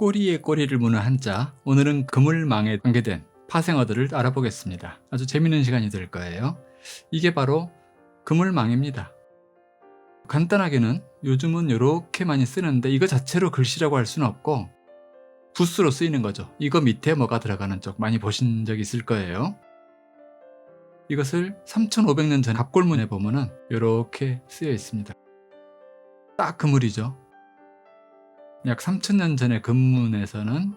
꼬리에 꼬리를 무는 한자, 오늘은 그물망에 관계된 파생어들을 알아보겠습니다. 아주 재밌는 시간이 될 거예요. 이게 바로 그물망입니다. 간단하게는 요즘은 이렇게 많이 쓰는데 이거 자체로 글씨라고 할 수는 없고 붓으로 쓰이는 거죠. 이거 밑에 뭐가 들어가는 쪽 많이 보신 적 있을 거예요. 이것을 3500년 전 갑골문에 보면은 이렇게 쓰여 있습니다. 딱 그물이죠. 약 3000년 전의 금문에서는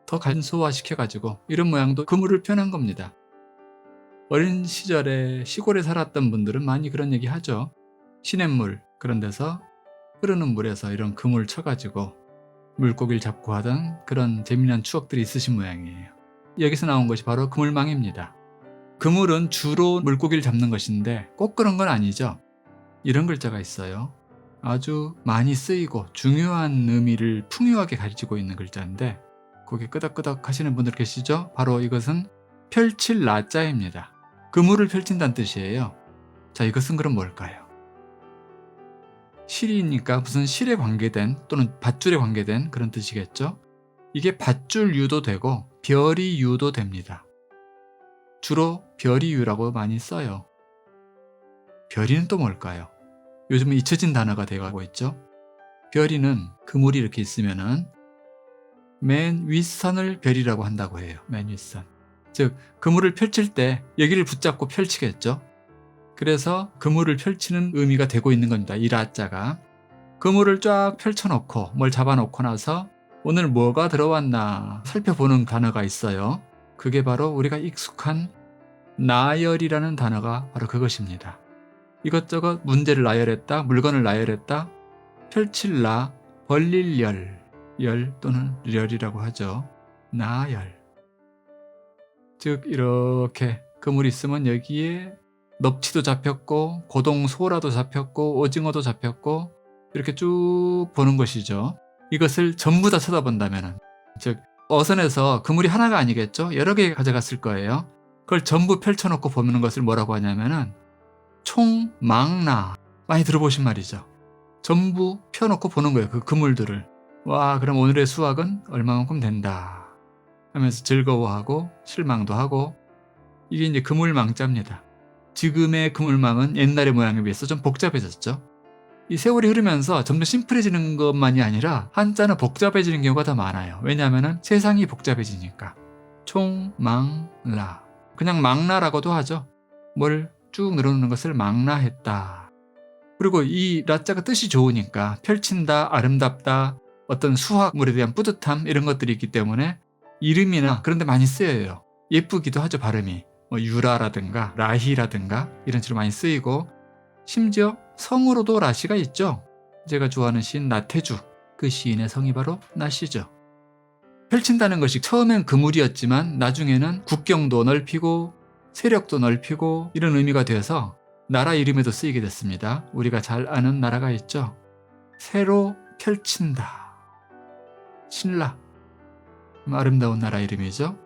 더 간소화시켜가지고 이런 모양도 그물을 표현한 겁니다. 어린 시절에 시골에 살았던 분들은 많이 그런 얘기 하죠. 시냇물 그런 데서 흐르는 물에서 이런 그물 쳐가지고 물고기를 잡고 하던 그런 재미난 추억들이 있으신 모양이에요. 여기서 나온 것이 바로 그물망입니다. 그물은 주로 물고기를 잡는 것인데 꼭 그런 건 아니죠. 이런 글자가 있어요. 아주 많이 쓰이고 중요한 의미를 풍요하게 가지고 있는 글자인데 고개 끄덕끄덕 하시는 분들 계시죠? 바로 이것은 펼칠 라자입니다. 그물을 펼친다는 뜻이에요. 자, 이것은 그럼 뭘까요? 실이니까 무슨 실에 관계된 또는 밧줄에 관계된 그런 뜻이겠죠? 이게 밧줄유도 되고 별이유도 됩니다. 주로 별이유라고 많이 써요. 별이는 또 뭘까요? 요즘은 잊혀진 단어가 되어가고 있죠. 별이는 그물이 이렇게 있으면은 맨 윗선을 별이라고 한다고 해요. 맨 윗선. 즉 그물을 펼칠 때 여기를 붙잡고 펼치겠죠. 그래서 그물을 펼치는 의미가 되고 있는 겁니다. 이 라자가. 그물을 쫙 펼쳐놓고 뭘 잡아놓고 나서 오늘 뭐가 들어왔나 살펴보는 단어가 있어요. 그게 바로 우리가 익숙한 나열이라는 단어가 바로 그것입니다. 이것저것 문제를 나열했다, 물건을 나열했다, 펼칠 나, 벌릴 열, 열 또는 렬이라고 하죠. 나열. 즉 이렇게 그물이 있으면 여기에 넙치도 잡혔고 고동소라도 잡혔고 오징어도 잡혔고 이렇게 쭉 보는 것이죠. 이것을 전부 다 쳐다본다면 즉 어선에서 그물이 하나가 아니겠죠. 여러 개 가져갔을 거예요. 그걸 전부 펼쳐놓고 보는 것을 뭐라고 하냐면은 총망라. 많이 들어보신 말이죠. 전부 펴놓고 보는 거예요. 그 그물들을. 와, 그럼 오늘의 수확은 얼마만큼 된다 하면서 즐거워하고 실망도 하고. 이게 이제 그물망자입니다. 지금의 그물망은 옛날의 모양에 비해서 좀 복잡해졌죠. 이 세월이 흐르면서 점점 심플해지는 것만이 아니라 한자는 복잡해지는 경우가 더 많아요. 왜냐하면 세상이 복잡해지니까. 총망라. 그냥 망라라고도 하죠. 뭘 쭉 늘어놓는 것을 망라했다. 그리고 이 라자가 뜻이 좋으니까 펼친다, 아름답다, 어떤 수확물에 대한 뿌듯함 이런 것들이 있기 때문에 이름이나 그런 데 많이 쓰여요. 예쁘기도 하죠, 발음이. 유라라든가 라희라든가 이런 식으로 많이 쓰이고 심지어 성으로도 라시가 있죠. 제가 좋아하는 시인 나태주, 그 시인의 성이 바로 나시죠. 펼친다는 것이 처음엔 그물이었지만 나중에는 국경도 넓히고 세력도 넓히고 이런 의미가 되어서 나라 이름에도 쓰이게 됐습니다. 우리가 잘 아는 나라가 있죠. 새로 펼친다. 신라. 아름다운 나라 이름이죠.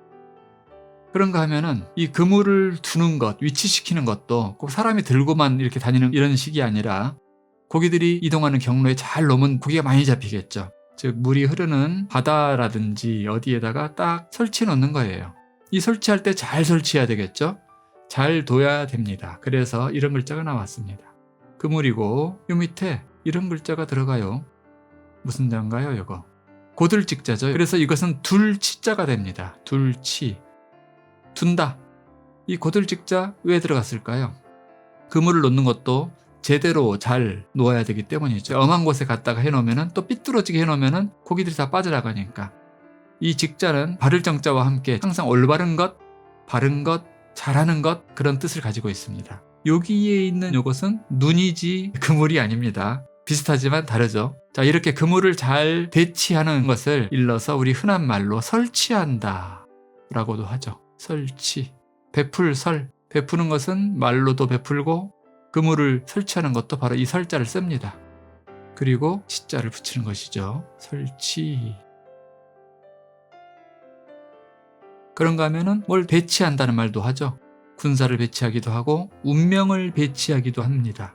그런가 하면은 이 그물을 두는 것, 위치시키는 것도 꼭 사람이 들고만 이렇게 다니는 이런 식이 아니라 고기들이 이동하는 경로에 잘 놓으면 고기가 많이 잡히겠죠. 즉 물이 흐르는 바다라든지 어디에다가 딱 설치해 놓는 거예요. 이 설치할 때 잘 설치해야 되겠죠. 잘 둬야 됩니다. 그래서 이런 글자가 나왔습니다. 그물이고 요 밑에 이런 글자가 들어가요. 무슨 자인가요? 이거 고들직자죠. 그래서 이것은 둘치자가 됩니다. 둘치. 둔다. 이 고들직자 왜 들어갔을까요? 그물을 놓는 것도 제대로 잘 놓아야 되기 때문이죠. 엄한 곳에 갖다가 해놓으면 또 삐뚤어지게 해놓으면 고기들이 다 빠져나가니까. 이 직자는 바를 정자와 함께 항상 올바른 것, 바른 것, 잘하는 것 그런 뜻을 가지고 있습니다. 여기에 있는 이것은 눈이지 그물이 아닙니다. 비슷하지만 다르죠. 자, 이렇게 그물을 잘 배치하는 것을 일러서 우리 흔한 말로 설치한다 라고도 하죠. 설치. 베풀설. 베푸는 것은 말로도 베풀고 그물을 설치하는 것도 바로 이 설자를 씁니다. 그리고 치자를 붙이는 것이죠. 설치. 그런가 하면은 뭘 배치한다는 말도 하죠. 군사를 배치하기도 하고 운명을 배치하기도 합니다.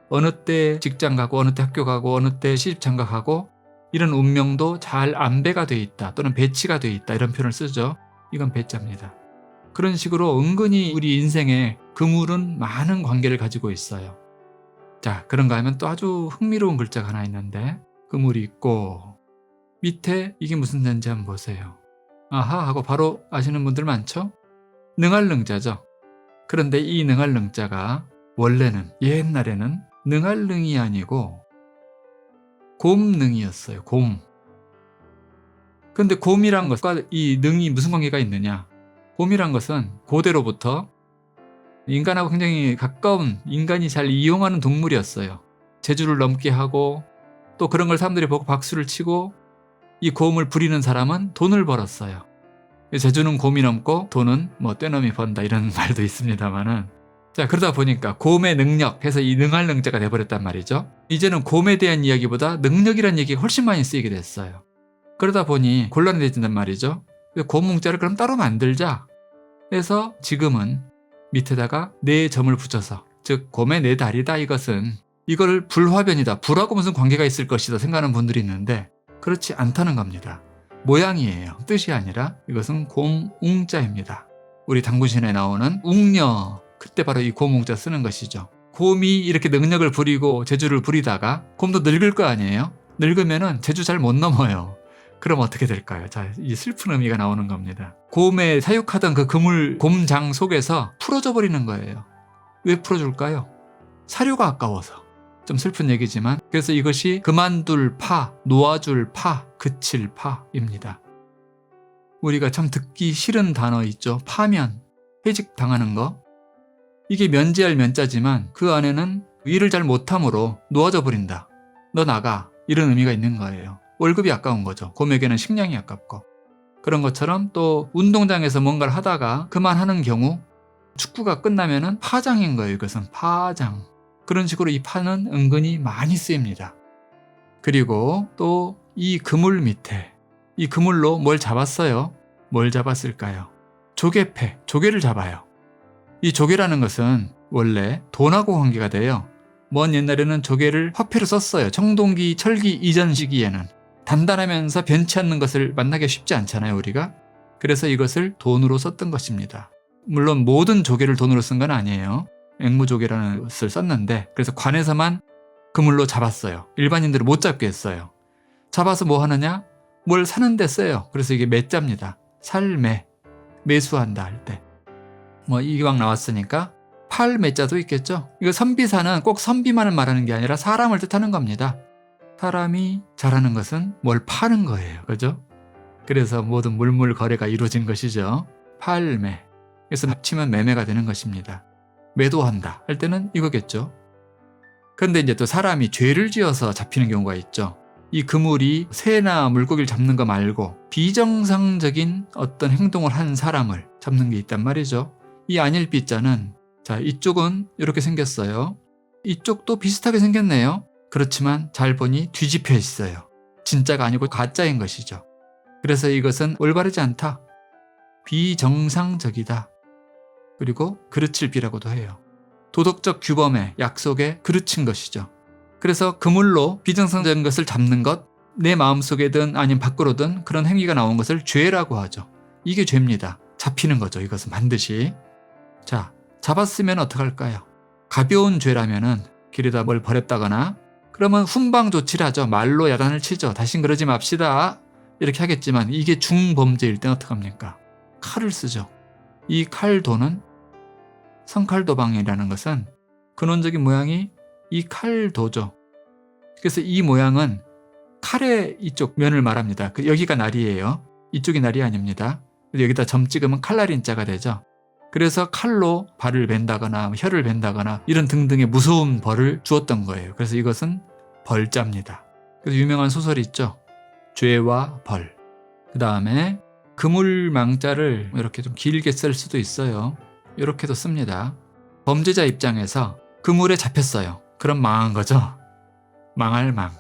어느 때 직장 가고 어느 때 학교 가고 어느 때 시집 장가가고 이런 운명도 잘 안배가 돼 있다 또는 배치가 돼 있다 이런 표현을 쓰죠. 이건 배자입니다. 그런 식으로 은근히 우리 인생에 그물은 많은 관계를 가지고 있어요. 자, 그런가 하면 또 아주 흥미로운 글자가 하나 있는데 그물이 있고 밑에 이게 무슨 자인지 한번 보세요. 아하 하고 바로 아시는 분들 많죠? 능할 능자죠. 그런데 이 능할 능자가 원래는 옛날에는 능할 능이 아니고 곰능이었어요. 곰. 근데 곰이란 것과 이 능이 무슨 관계가 있느냐? 곰이란 것은 고대로부터 인간하고 굉장히 가까운, 인간이 잘 이용하는 동물이었어요. 제주를 넘게 하고 또 그런 걸 사람들이 보고 박수를 치고 이 곰을 부리는 사람은 돈을 벌었어요. 제주는 곰이 넘고 돈은 뭐 떼놈이 번다 이런 말도 있습니다만은, 자, 그러다 보니까 곰의 능력 해서 이 능할 능자가 돼버렸단 말이죠. 이제는 곰에 대한 이야기보다 능력이라는 얘기가 훨씬 많이 쓰이게 됐어요. 그러다 보니 곤란이 되진단 말이죠. 곰 문자를 그럼 따로 만들자 해서 지금은 밑에다가 네 점을 붙여서, 즉 곰의 네 다리다, 이걸 불화변이다, 불하고 무슨 관계가 있을 것이다 생각하는 분들이 있는데 그렇지 않다는 겁니다. 모양이에요. 뜻이 아니라 이것은 곰웅자입니다. 우리 당군신에 나오는 웅녀, 그때 바로 이 곰웅자 쓰는 것이죠. 곰이 이렇게 능력을 부리고 제주를 부리다가 곰도 늙을 거 아니에요? 늙으면은 제주 잘 못 넘어요. 그럼 어떻게 될까요? 자, 이 슬픈 의미가 나오는 겁니다. 곰에 사육하던 그 그물 곰장 속에서 풀어져 버리는 거예요. 왜 풀어줄까요? 사료가 아까워서. 좀 슬픈 얘기지만, 그래서 이것이 그만둘 파, 놓아줄 파, 그칠 파입니다. 우리가 참 듣기 싫은 단어 있죠. 파면, 해직당하는 거. 이게 면제할 면자지만 그 안에는 일을 잘 못함으로 놓아져 버린다. 너 나가. 이런 의미가 있는 거예요. 월급이 아까운 거죠. 곰에게는 식량이 아깝고. 그런 것처럼 또 운동장에서 뭔가를 하다가 그만하는 경우, 축구가 끝나면은 파장인 거예요. 이것은 파장. 그런 식으로 이 파는 은근히 많이 쓰입니다. 그리고 또 이 그물 밑에, 이 그물로 뭘 잡았어요? 뭘 잡았을까요? 조개패, 조개를 잡아요. 이 조개라는 것은 원래 돈하고 관계가 돼요. 먼 옛날에는 조개를 화폐로 썼어요. 청동기, 철기 이전 시기에는. 단단하면서 변치 않는 것을 만나기 쉽지 않잖아요, 우리가. 그래서 이것을 돈으로 썼던 것입니다. 물론 모든 조개를 돈으로 쓴 건 아니에요. 앵무조개라는 것을 썼는데, 그래서 관에서만 그물로 잡았어요. 일반인들은 못 잡게 했어요. 잡아서 뭐 하느냐? 뭘 사는데 써요. 그래서 이게 매자입니다. 살매, 매수한다 할 때. 뭐 이왕 나왔으니까 팔매자도 있겠죠. 이거 선비사는 꼭 선비만을 말하는 게 아니라 사람을 뜻하는 겁니다. 사람이 잘하는 것은 뭘 파는 거예요. 그죠? 그래서 모든 물물 거래가 이루어진 것이죠. 팔매. 그래서 합치면 매매가 되는 것입니다. 매도한다 할 때는 이거겠죠. 그런데 이제 또 사람이 죄를 지어서 잡히는 경우가 있죠. 이 그물이 새나 물고기를 잡는 거 말고 비정상적인 어떤 행동을 한 사람을 잡는 게 있단 말이죠. 이 안일비자는, 자, 이쪽은 이렇게 생겼어요. 이쪽도 비슷하게 생겼네요. 그렇지만 잘 보니 뒤집혀 있어요. 진짜가 아니고 가짜인 것이죠. 그래서 이것은 올바르지 않다. 비정상적이다. 그리고 그르칠 비라고도 해요. 도덕적 규범에, 약속에 그르친 것이죠. 그래서 그물로 비정상적인 것을 잡는 것, 내 마음속에든 아니면 밖으로든 그런 행위가 나온 것을 죄라고 하죠. 이게 죄입니다. 잡히는 거죠. 이것은 반드시. 자, 잡았으면 어떡할까요? 가벼운 죄라면은 길에다 뭘 버렸다거나 그러면 훈방 조치를 하죠. 말로 야단을 치죠. 다신 그러지 맙시다. 이렇게 하겠지만 이게 중범죄일 땐 어떡합니까? 칼을 쓰죠. 이 칼도는 성칼도방이라는 것은 근원적인 모양이 이 칼도죠. 그래서 이 모양은 칼의 이쪽 면을 말합니다. 여기가 날이에요. 이쪽이 날이 아닙니다. 여기다 점 찍으면 칼날인자가 되죠. 그래서 칼로 발을 벤다거나 혀를 벤다거나 이런 등등의 무서운 벌을 주었던 거예요. 그래서 이것은 벌자입니다. 그래서 유명한 소설이 있죠. 죄와 벌. 그 다음에 그물망자를 이렇게 좀 길게 쓸 수도 있어요. 이렇게도 씁니다. 범죄자 입장에서 그물에 잡혔어요. 그럼 망한 거죠. 망할 망.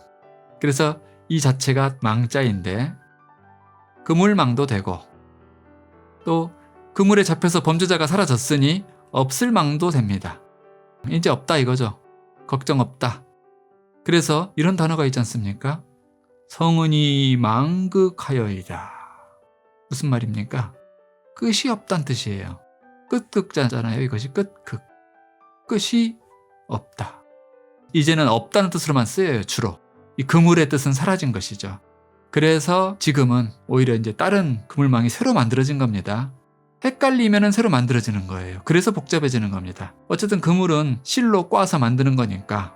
그래서 이 자체가 망자인데 그물망도 되고, 또 그물에 잡혀서 범죄자가 사라졌으니 없을 망도 됩니다. 이제 없다 이거죠. 걱정 없다. 그래서 이런 단어가 있지 않습니까? 성은이 망극하여이다. 무슨 말입니까? 끝이 없다는 뜻이에요. 끝극자잖아요. 이것이 끝극. 끝이 없다. 이제는 없다는 뜻으로만 쓰여요. 주로. 이 그물의 뜻은 사라진 것이죠. 그래서 지금은 오히려 이제 다른 그물망이 새로 만들어진 겁니다. 헷갈리면은 새로 만들어지는 거예요. 그래서 복잡해지는 겁니다. 어쨌든 그물은 실로 꽈서 만드는 거니까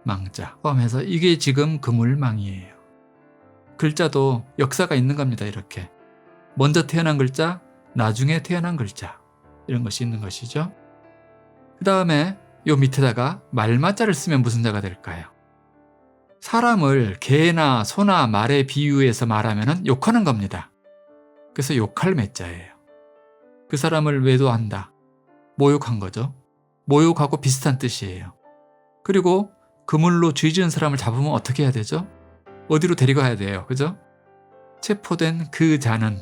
망자 포함해서 이게 지금 그물망이에요. 글자도 역사가 있는 겁니다. 이렇게 먼저 태어난 글자, 나중에 태어난 글자, 이런 것이 있는 것이죠. 그 다음에 요 밑에다가 말마자를 쓰면 무슨 자가 될까요? 사람을 개나 소나 말에 비유해서 말하면 욕하는 겁니다. 그래서 욕할 매자예요. 그 사람을 외도한다. 모욕한 거죠. 모욕하고 비슷한 뜻이에요. 그리고 그물로 죄 지은 사람을 잡으면 어떻게 해야 되죠? 어디로 데려가야 돼요. 그죠? 체포된 그 자는,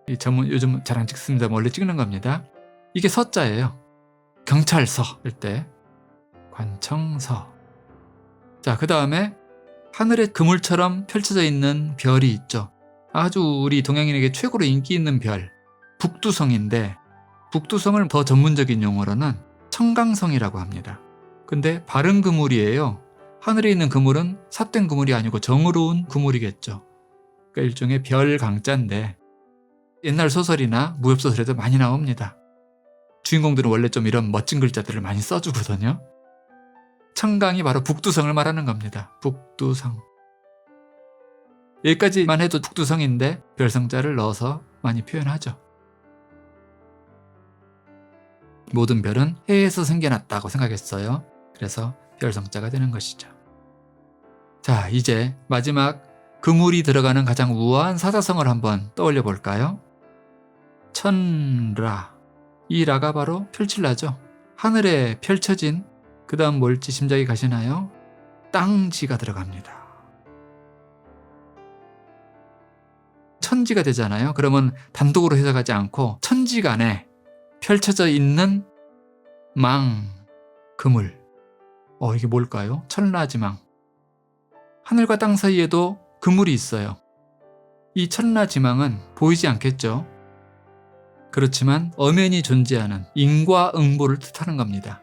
이 점은 요즘 잘 안 찍습니다. 원래 찍는 겁니다. 이게 서자예요. 경찰서 할 때 관청서. 자, 그 다음에 하늘에 그물처럼 펼쳐져 있는 별이 있죠. 아주 우리 동양인에게 최고로 인기 있는 별, 북두성인데, 북두성을 더 전문적인 용어로는 청강성이라고 합니다. 근데 바른 그물이에요. 하늘에 있는 그물은 삿된 그물이 아니고 정으로운 그물이겠죠. 그러니까 일종의 별 강자인데, 옛날 소설이나 무협소설에도 많이 나옵니다. 주인공들은 원래 좀 이런 멋진 글자들을 많이 써주거든요. 청강이 바로 북두성을 말하는 겁니다. 북두성. 여기까지만 해도 북두성인데 별성자를 넣어서 많이 표현하죠. 모든 별은 해에서 생겨났다고 생각했어요. 그래서 별성자가 되는 것이죠. 자, 이제 마지막 그물이 들어가는 가장 우아한 사자성어를 한번 떠올려 볼까요? 천라. 이 라가 바로 펼칠라죠. 하늘에 펼쳐진, 그 다음 뭘지 짐작이 가시나요? 땅지가 들어갑니다. 천지가 되잖아요. 그러면 단독으로 해석하지 않고 천지간에 펼쳐져 있는 망, 그물. 이게 뭘까요? 천라지망. 하늘과 땅 사이에도 그물이 있어요. 이 천라지망은 보이지 않겠죠? 그렇지만 엄연히 존재하는 인과응보를 뜻하는 겁니다.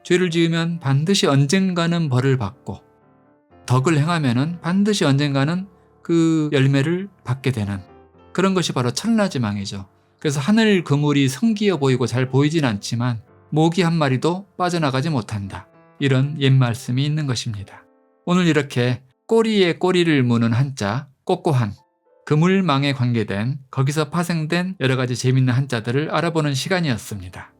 죄를 지으면 반드시 언젠가는 벌을 받고, 덕을 행하면 반드시 언젠가는 그 열매를 받게 되는 그런 것이 바로 천라지망이죠. 그래서 하늘 그물이 성기어 보이고 잘 보이진 않지만 모기 한 마리도 빠져나가지 못한다. 이런 옛말씀이 있는 것입니다. 오늘 이렇게 꼬리에 꼬리를 무는 한자, 꼬꼬한, 그물망에 관계된, 거기서 파생된 여러 가지 재밌는 한자들을 알아보는 시간이었습니다.